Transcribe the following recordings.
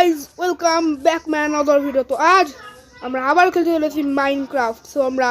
Guys welcome back my another video. তো আজ আমরা আবার খেলতে চলেছি মাইনক্রাফট। সো আমরা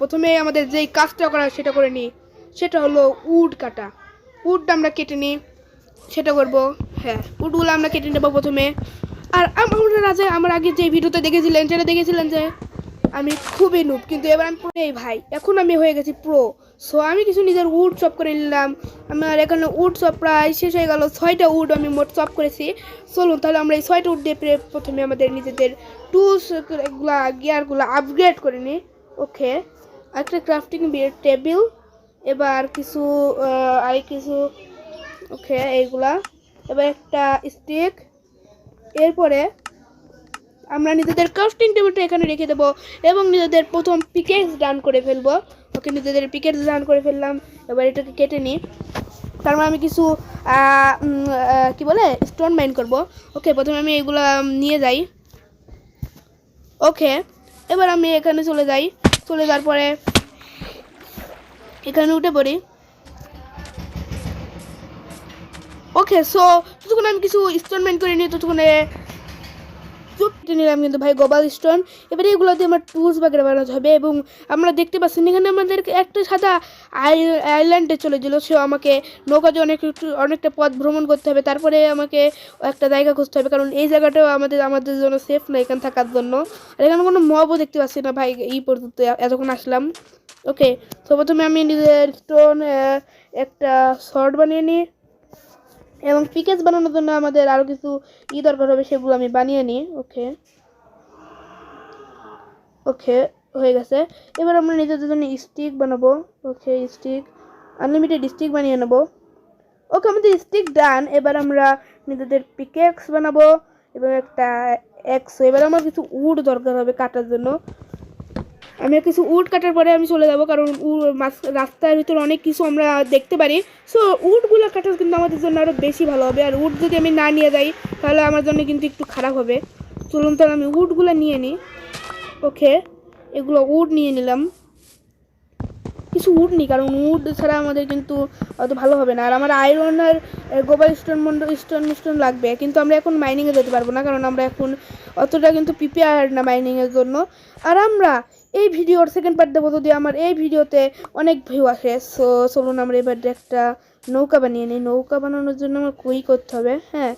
প্রথমে আমাদের যেই কাজটা করা সেটা করে নিই, সেটা হলো উড কাটা। উডটা আমরা কেটে নিই, সেটা করবো। হ্যাঁ, উডগুলো আমরা কেটে নেবো প্রথমে। আর আমার আগে যে ভিডিওতে দেখেছিলেন সেটা দেখেছিলেন যে আমি খুবই নুব, কিন্তু এবার আমি এই ভাই এখন আমি হয়ে গেছি প্রো। সো আমি কিছু নিজের উড চপ করে নিলাম। আমার এখানে উড চপ প্রায় শেষ হয়ে গেল, 6টা উড আমি মোট চপ করেছি। চলুন তাহলে আমরা এই 6টা উড দিয়ে প্রথমে আমাদের নিজেদের টুলসগুলা গিয়ারগুলো আপগ্রেড করে নিই। ওকে, একটা ক্রাফটিং টেবিল, এবার কিছু আর কিছু। ওকে, এইগুলা, এবার একটা স্টিক। এরপরে আমরা নিজেদের ক্রাফটিং টেবিলটা এখানে রেখে দেবো এবং নিজেদের প্রথম পিকেক্স ডান করে ফেলবো। ওকে, নিজেদের পিকেক্স ডান করে ফেললাম। এবার এটাকে কেটে নিই। তারপর আমি কিছু কি বলে স্টোন মাইন করব। ওকে, প্রথমে আমি এগুলো নিয়ে যাই। ওকে, এবার আমি এখানে চলে যাওয়ার পরে এখানে উঠে পড়ি। ওকে, সো ততক্ষণ আমি কিছু স্টোন মাইন করে নিই। ততক্ষণে নিলাম কিন্তু ভাই গোবাল স্টোন। এবারে এগুলো দিয়ে আমার টুলস বাগেরা বানাতে হবে এবং আমরা দেখতে পাচ্ছি এখানে আমাদের একটা সাদা আইল্যান্ডে চলে গেল। সে আমাকে নৌকাতে অনেকটা পথ ভ্রমণ করতে হবে, তারপরে আমাকে একটা জায়গা খুঁজতে হবে, কারণ এই জায়গাটাও আমাদের জন্য সেফ না এখানে থাকার জন্য। আর এখানে কোনো মবও দেখতে পাচ্ছি না ভাই এই পর্যন্ত এতক্ষণ আসলাম। ওকে, তো প্রথমে আমি নিজের স্টোন একটা শর্ট বানিয়ে নিই এবং পিকেজ বানানোর জন্য আমাদের আরও কিছু দরকার হবে, সেগুলো আমি বানিয়ে নিই। ওকে ওকে, হয়ে গেছে। এবার আমরা নিজেদের জন্য স্টিক বানাবো। ওকে, স্টিক আনলিমিটেড স্টিক বানিয়ে নেবো। ওকে, আমাদের স্টিক ডান। এবার আমরা নিজেদের পিকেক্স বানাবো এবং একটা এক্স। এবার আমার কিছু উড দরকার হবে কাটার জন্য। আমি কিছু উড কাটার পরে আমি চলে যাব, কারণ রাস্তার ভিতরে অনেক কিছু আমরা দেখতে পারি। সো উডগুলো কাটার কিন্তু আমাদের জন্য আরও বেশি ভালো হবে। আর উড যদি আমি না নিয়ে যাই তাহলে আমার জন্য কিন্তু একটু খারাপ হবে। চলুন তাহলে আমি উডগুলো নিয়ে নিই। ওকে, এগুলো উড নিয়ে নিলাম। কিছু উড নিই, কারণ উড ছাড়া আমাদের কিন্তু অত ভালো হবে না। আর আমার আয়রন আর গোবাল স্টোন লাগবে, কিন্তু আমরা এখন মাইনিংয়ে যেতে পারবো না, কারণ আমরা এখন অতটা কিন্তু প্রিপেয়ার না মাইনিংয়ের জন্য। আর আমরা এই ভিডিওর সেকেন্ড পার্ট দেবো যদি আমার এই ভিডিওতে অনেক ভিউ আসে। সো চলুন আমরা এবার একটা নৌকা বানিয়ে নিই। নৌকা বানানোর জন্য আমার কুই করতে হবে। হ্যাঁ,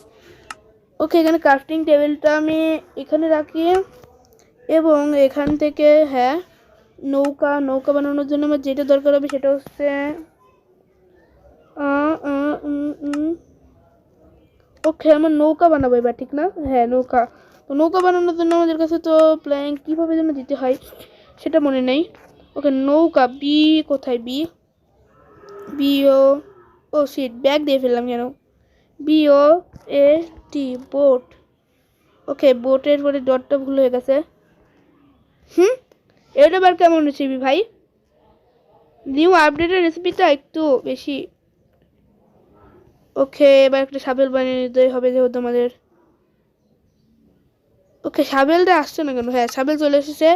ওকে, এখানে ক্রাফটিং টেবিলটা আমি এখানে রাখি এবং এখান থেকে হ্যাঁ নৌকা বানানোর জন্য আমার যেটা দরকার হবে সেটা হচ্ছে ওকে, আমার নৌকা বানাবো এবার, ঠিক না? হ্যাঁ, নৌকা। তো নৌকা বানানোর জন্য আমাদের কাছে তো প্ল্যান কীভাবে যেন দিতে হয় সেটা মনে নেই। ওকে, নৌকা বি কোথায়? বি ও শিট, ব্যাগ দিয়ে ফেললাম কেন? BOAT, boat. ওকে, বোটের পরে ডটটা ভুল হয়ে গেছে। এটা আবার কেমন রেসিপি ভাই? নিউ আপডেটের রেসিপিটা একটু বেশি। ওকে, এবার একটা শাবেল বানিয়ে নিতে হবে যেহেতু আমাদের। ওকে, শাবেলটা আসছে না কেন? হ্যাঁ, শাবেল চলে এসেছে।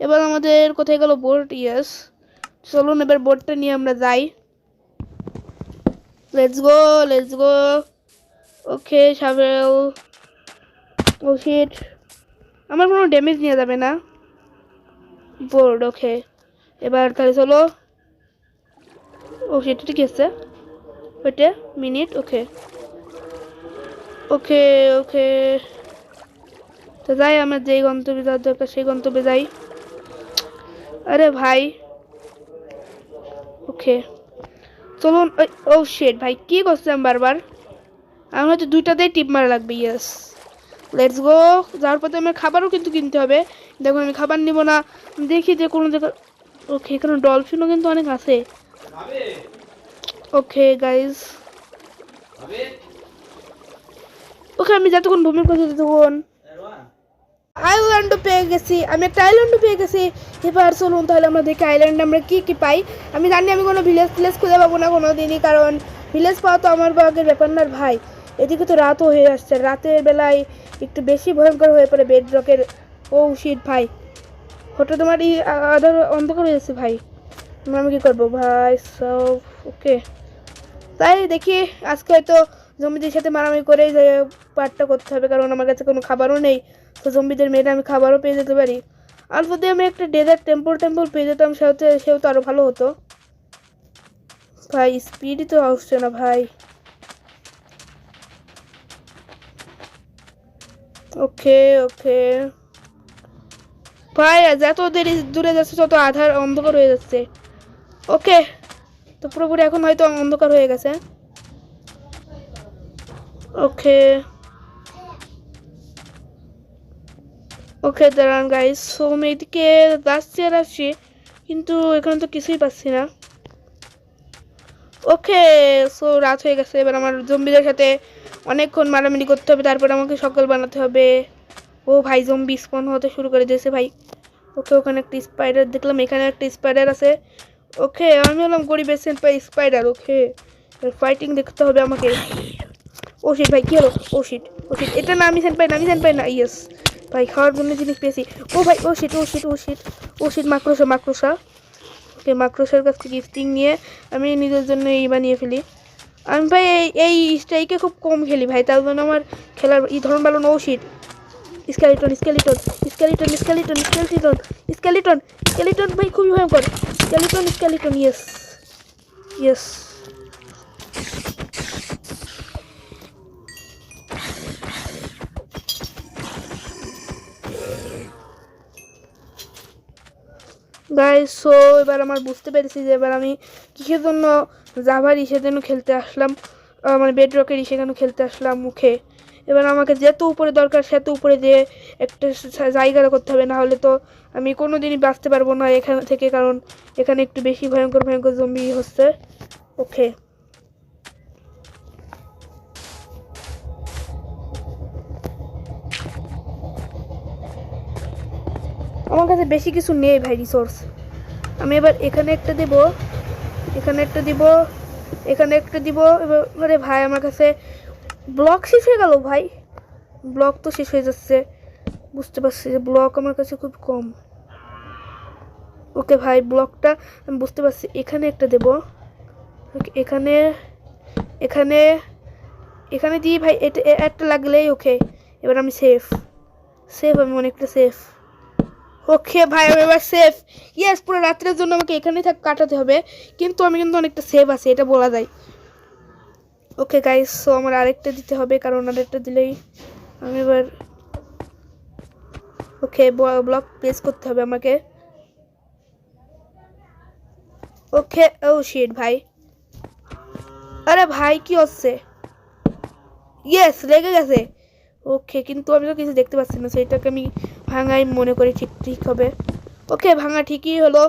এবার আমাদের কোথায় গেল বোট? ইয়েস, চলুন এবার বোটটা নিয়ে আমরা যাই। Let's go. Okay, শাবেল। O sheet, আমার কোনো ড্যামেজ নিয়ে যাবে না বোর্ড। ওকে, এবার তাহলে চলো। ও সেটা ঠিক আছে, ওইটা মিনিট। ওকে ওকে ওকে, তো যাই, আমার যেই গন্তব্যে যাওয়ার দরকার সেই গন্তব্যে যাই। আরে ভাই, ওকে চলুন। ও শেট ভাই, কী করছিলাম বারবার? আমার হয়তো দুইটাতেই টিপ মারা লাগবে। Yes, let's go. যাওয়ার পথে আমার খাবারও কিন্তু কিনতে হবে। দেখুন, আমি খাবার নিব না, দেখি যে কোনো জায়গা। ওকে, এখানে ডলফিনও কিন্তু অনেক আছে। ওকে গাইজ, ওকে, আমি যতক্ষণ ভূমি করছি ততক্ষণ আইল্যান্ডও পেয়ে গেছি। আমি একটা আইল্যান্ডও পেয়ে গেছি। এবার চলুন তাহলে আমরা দেখি আইল্যান্ডে আমরা কী কী পাই। আমি জানি আমি কোনো ভিলেজ খুঁজে পাবো না কোনো দিনই, কারণ ভিলেজ পাওয়া তো আমার ভাগের ব্যাপার না ভাই। এদিকে তো রাতও হয়ে আসছে, রাতের বেলায় একটু বেশি ভয়ঙ্কর হয়ে পড়ে বেডরকের। ও শিট ভাই, হঠাৎ তোমার আধার অন্ধকার হয়ে যাচ্ছে ভাই, আমি কী করবো ভাই? সব ওকে, তাই দেখি আজকে হয়তো জম্বিদের সাথে মারামারি করেই যে পার্টটা করতে হবে, কারণ আমার কাছে কোনো খাবারও নেই। তো জম্বিদের মেরে আমি খাবারও পেয়ে যেতে পারি। আর যদি আমি একটা ডেজার্ট টেম্পল পেয়ে যেতাম সেও তো আরও ভালো হতো। ভাই স্পিডই তো আসছে না ভাই। ওকে ওকে ভাই, যত দেরি দূরে যাচ্ছে তত আধার অন্ধকার হয়ে যাচ্ছে। ওকে, তো পুরোপুরি এখন হয়তো অন্ধকার হয়ে গেছে। ওকে ওকে দাঁড়ান গাইস, সো আমি এদিকে যাচ্ছি আর আসছি, কিন্তু এখানে তো কিছুই পাচ্ছি না। ওকে, সো রাত হয়ে গেছে। এবার আমার জম্বিদের সাথে অনেকক্ষণ মারামারি করতে হবে, তারপর আমাকে সকাল বানাতে হবে। ও ভাই, জম্বি স্পন হতে শুরু করে দিয়েছে ভাই। ওকে, ওখানে একটা স্পাইডার দেখলাম, এখানে একটা স্পাইডার আছে। ওকে, আমি হলাম গরিবের সেন্ট পাই স্পাইডার। ওকে, ফাইটিং দেখতে হবে আমাকে। ও শিট ভাই, কি হলো? ও শিট এটা না, আমি সেন্ট পাই না। ইয়েস ভাই, খাওয়ার জন্য জিনিস পেয়েছি। ও ভাই, ও শিট মাকড়সা। ওকে, মাকড়সার কাছ থেকে স্টিং নিয়ে আমি নিজের জন্য এই বানিয়ে ফেলি। আমি ভাই এই স্ট্রাইকে খুব কম খেলি ভাই, তার জন্য আমার খেলার এই ধরন ভালো না। ও শিট, স্কেলিটন ভাই, খুবই ভয়ঙ্কর। Skeleton yes. গাইস, সো এবার আমার বুঝতে পেরেছি যে এবার আমি কিসের জন্য জাভার ইসের জন্য খেলতে আসলাম, মানে বেডরকের ইসে কেন খেলতে আসলাম মুখে। এবার আমাকে যত উপরে দরকার সেত উপরে দিয়ে একটা জায়গা করতে হবে, না হলে তো আমি কোনো দিনই বাঁচতে পারবো না এখান থেকে, কারণ এখানে একটু বেশি ভয়ঙ্কর জম্বি হচ্ছে। ওকে, আমার কাছে বেশি কিছু নেই ভাই রিসোর্স। আমি এবার এখানে একটা দেব, এখানে একটা দিব। এবারে ভাই আমার কাছে ব্লক শেষ হয়ে গেল ভাই, ব্লক তো শেষ হয়ে যাচ্ছে। বুঝতে পারছি যে ব্লক আমার কাছে খুব কম। ওকে ভাই, ব্লকটা আমি বুঝতে পারছি, এখানে একটা দেব। এখানে এখানে এখানে দিই ভাই, এটা একটা লাগলেই ওকে। এবার আমি সেফ, আমি অনেকটা সেফ। ওকে ভাই, আমি এবার সেফ। ইয়েস, পুরো রাত্রের জন্য আমাকে এখানেই কাটাতে হবে, কিন্তু আমি কিন্তু অনেকটা সেফ আছি, এটা বলা যায়। ওকে গাইস, সো আমার আরেকটা দিতে হবে, কারণ আরেকটা দিলেই আমি এবার ওকে ব্লক প্লেস করতে হবে আমাকে। ওকে, ও শিট ভাই, আরে ভাই কি হচ্ছে? ইয়েস, লেগে গেছে। ওকে, কিন্তু আমি তো কিছু দেখতে পাচ্ছি না, সেটাকে আমি ভাঙাই মনে করি ঠিক হবে। ওকে, ভাঙা ঠিকই হলো।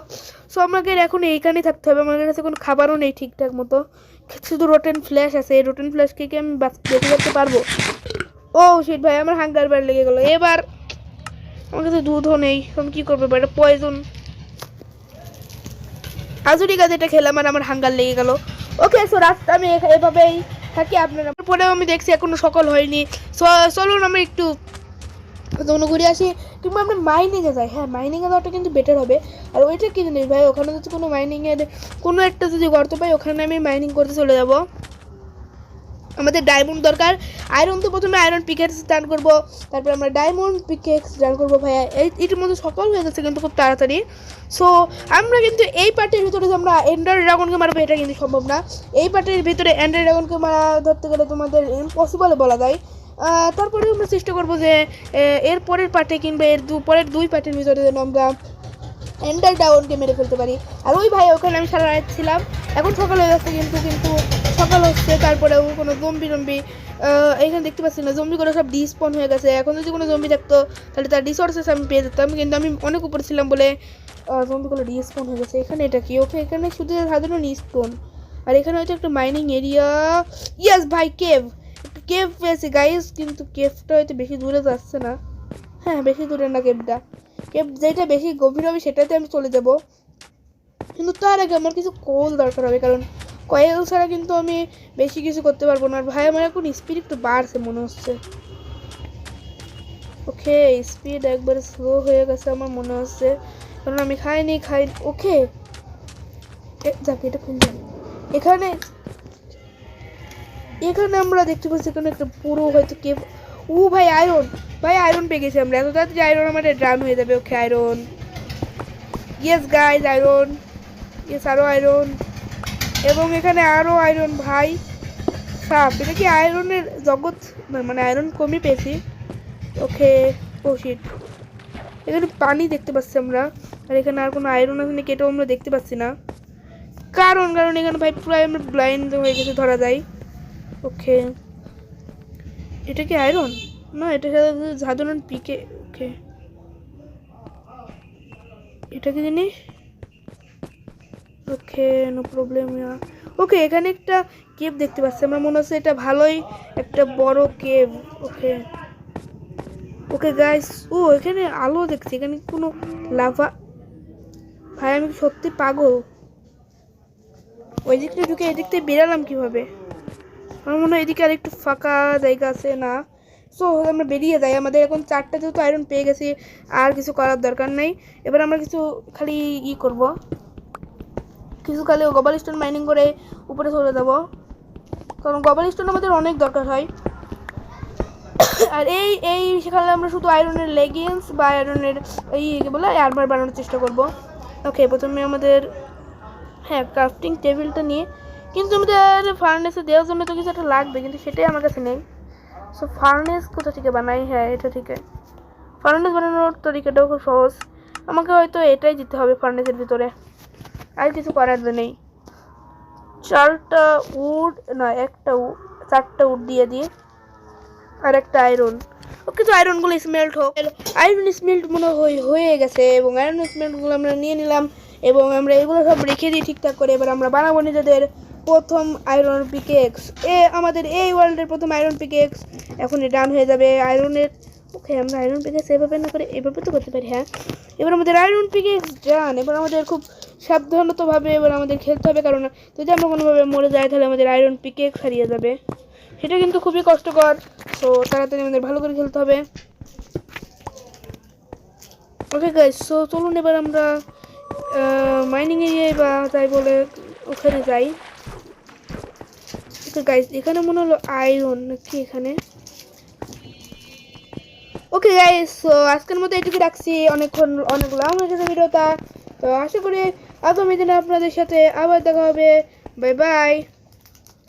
সো আমাকে এখন এইখানেই থাকতে হবে, আমার কাছে কোনো খাবারও নেই ঠিকঠাক মতো, শুধু রোটেন ফ্ল্যাশ আছে। এই রোটেন ফ্ল্যাশকে কি আমি বেঁচে যেতে পারবো? ও শিট ভাই, আমার হাঙ্গার বার লেগে গেলো। এবার আমার কাছে দুধও নেই, আমি কী করবো? এটা পয়জন আজুরি গাছ, এটা খেলাম আর আমার হাঙ্গার লেগে গেল। ওকে, সো রাস্তা আমি এভাবেই থাকি। আপনারা পরেও আমি দেখছি এখনো সকাল হয়নি। চলুন আমরা একটু ঘুরে আসি, কিংবা আমরা মাইনিংয়ে যাই। হ্যাঁ, মাইনিংয়ে যাওয়াটা কিন্তু বেটার হবে। আর ওইটা কি জিনিস ভাই, ওখানে যদি কোনো মাইনিংয়ের কোনো একটা যদি গর্ত পাই, ওখানে আমি মাইনিং করতে চলে যাব। আমাদের ডায়মন্ড দরকার। আয়রন তো প্রথমে আয়রন পিকেক্স ডান করবো, তারপর আমরা ডায়মন্ড পিকেক্স ডান করবো। ভাইয়া এটির মধ্যে সকাল হয়ে যাচ্ছে কিন্তু খুব তাড়াতাড়ি। সো আমরা কিন্তু এই পার্টের ভিতরে যে আমরা এন্ডার ড্রাগনকে মারবো, এটা কিন্তু সম্ভব না। এই পার্টের ভিতরে এন্ডার ড্রাগনকে মারা ধরতে গেলে তোমাদের ইম্পসিবল বলা যায়। তারপরে আমরা চেষ্টা করবো যে এর পরের পার্টে কিংবা পরের দুই পার্টের ভিতরে যেন আমরা এন্ডার ড্রাগনকে মেরে ফেলতে পারি। আর ওই ভাই, ওখানে আমি সারা রাত ছিলাম, এখন সকাল হয়ে যাচ্ছে, কিন্তু সকাল হচ্ছে, তারপরেও কোনো জম্বি এখানে দেখতে পাচ্ছি না। জম্বিগুলো সব ডিস্পন হয়ে গেছে। এখন যদি কোনো জম্বি থাকতো তাহলে তার রিসোর্সেস আমি পেয়ে যেতাম, কিন্তু আমি অনেক উপরে ছিলাম বলে জম্বিগুলো ডিস্পন হয়ে গেছে। এখানে এটা কি? ওকে, এখানে শুধু সাধারণ স্টোন, আর এখানে হয়তো একটা মাইনিং এরিয়া। ইয়াস ভাই, কেভ পেয়েছি গাইস, কিন্তু কেভটা হয়তো বেশি দূরে যাচ্ছে না। হ্যাঁ, বেশি দূরে না কেভ যেটা বেশি গভীর হবে সেটাতে আমি চলে যাব, কিন্তু তার আগে আমার কিছু কোল দরকার হবে, কারণ কয়েল ছাড়া কিন্তু আমি বেশি কিছু করতে পারবো না। আর ভাই, আমার এখন স্পিড একটু বাড়ছে মনে হচ্ছে। ওকে, স্পিড একবারে স্লো হয়ে গেছে আমার মনে হচ্ছে, কারণ আমি খাইনি। ওকে, যাক, এটা খুললাম। এখানে এখানে আমরা দেখতে পাচ্ছি এখানে একটা পুরো হয়তো কেভ। ও ভাই আয়রন, ভাই আয়রন পেয়ে গেছি আমরা। এত তাড়াতাড়ি আয়রন আমাদের ড্রাম হয়ে যাবে। Okay iron, yes guys iron, yes আরও আয়রন, এবং এখানে আরও আয়রন। ভাই সাপ, এটা কি আয়রনের জগৎ? মানে আয়রন কমই পেয়েছি। ওকে ও শিট, এখানে পানি দেখতে পাচ্ছি আমরা, আর এখানে আর কোনো আয়রন আছে নাকি এটাও আমরা দেখতে পাচ্ছি না। কারণ এখানে ভাই প্রায় আমরা ব্লাইন্ড হয়ে গেছে ধরা যায়। ওকে এটা কি আয়রন? না, এটা সাধারণ পিকে। ওকে এটা কি জিনিস? Okay no problem. ওকে এখানে একটা কেভ দেখতে পাচ্ছি আমার, মনে হচ্ছে এটা ভালোই একটা বড় কেভ। ওকে ওকে গাইস, ও এখানে আলো দেখছি, এখানে কোনো লাভা। ভাই আমি সত্যি পাগল, ওই দিকটা ঢুকে এদিক থেকে বেরালাম কিভাবে? আমার মনে হয় এদিকে আর একটু ফাঁকা জায়গা আছে না। সো আমরা বেরিয়ে যাই, আমাদের এখন 4টা যেহেতু আয়রন পেয়ে গেছি, আর কিছু করার দরকার নেই। এবার আমরা কিছু খালি করব, কিছু খালি গ্লোবাল স্টোন মাইনিং করে উপরে চলে যাব, কারণ গ্লোবাল স্টোন আমাদের অনেক দরকার হয়। আর এই সেখানে আমরা শুধু আয়রনের লেগিংস বা আয়রনের বলে আর্মার বানানোর চেষ্টা করব। ওকে প্রথমে আমাদের ক্রাফটিং টেবিলটা নিয়ে, কিন্তু আমাদের ফার্নেসে দেওয়ার জন্য তো কিছু একটা লাগবে, কিন্তু সেটাই আমার কাছে নেই। সো ফার্নেস কোথা থেকে বানাই? এটা ঠিক আছে, ফার্নেস বানানোর তরিকাটাও খুব সহজ। আমাকে হয়তো এটাই দিতে হবে ফার্নেসের ভিতরে, আর কিছু করার নেই। 4টা উড না, 4টা উড দিয়ে আর একটা আয়রন। ওকে তো আয়রনগুলো স্মেল্ট হোক। আয়রন স্মেল্ট মনে হয়ে গেছে, এবং আয়রন স্মেল্টগুলো আমরা নিয়ে নিলাম, এবং আমরা এগুলো সব রেখে দিই ঠিকঠাক করে। এবার আমরা বানাবো নিজেদের প্রথম আয়রন পিকেক্স। আমাদের এই ওয়ার্ল্ডের প্রথম আয়রন পিকেক্স এখনই ডান হয়ে যাবে আয়রনের। ওকে আমরা আয়রন পিকেক্স এভাবে না করে এভাবে তো করতে পারি। এবার আমাদের আয়রন পিকেক্স ডান। এবার আমাদের খুব সাবধানতভাবে এবার আমাদের খেলতে হবে, কারণ যদি আমরা কোনোভাবে মরে যাই তাহলে আমাদের আয়রন পিকেক্স হারিয়ে যাবে। সেটা কিন্তু খুবই কষ্টকর। তো তাড়াতাড়ি আমাদের ভালো করে খেলতে হবে। ওকে গাইস, সো চলুন এবার আমরা মাইনিং এরিয়ায় বা তাই বলে ওখানে যাই। ওকে গাইস, এখানে মনে হলো আয়রন নাকি এখানে? ওকে গাইস, সো আজকের মতো এটুকু রাখছি। অনেক লং হয়ে গেছে ভিডিওটা। তো আশা করি আগামী দিনে আপনাদের সাথে আবার দেখা হবে। Bye bye.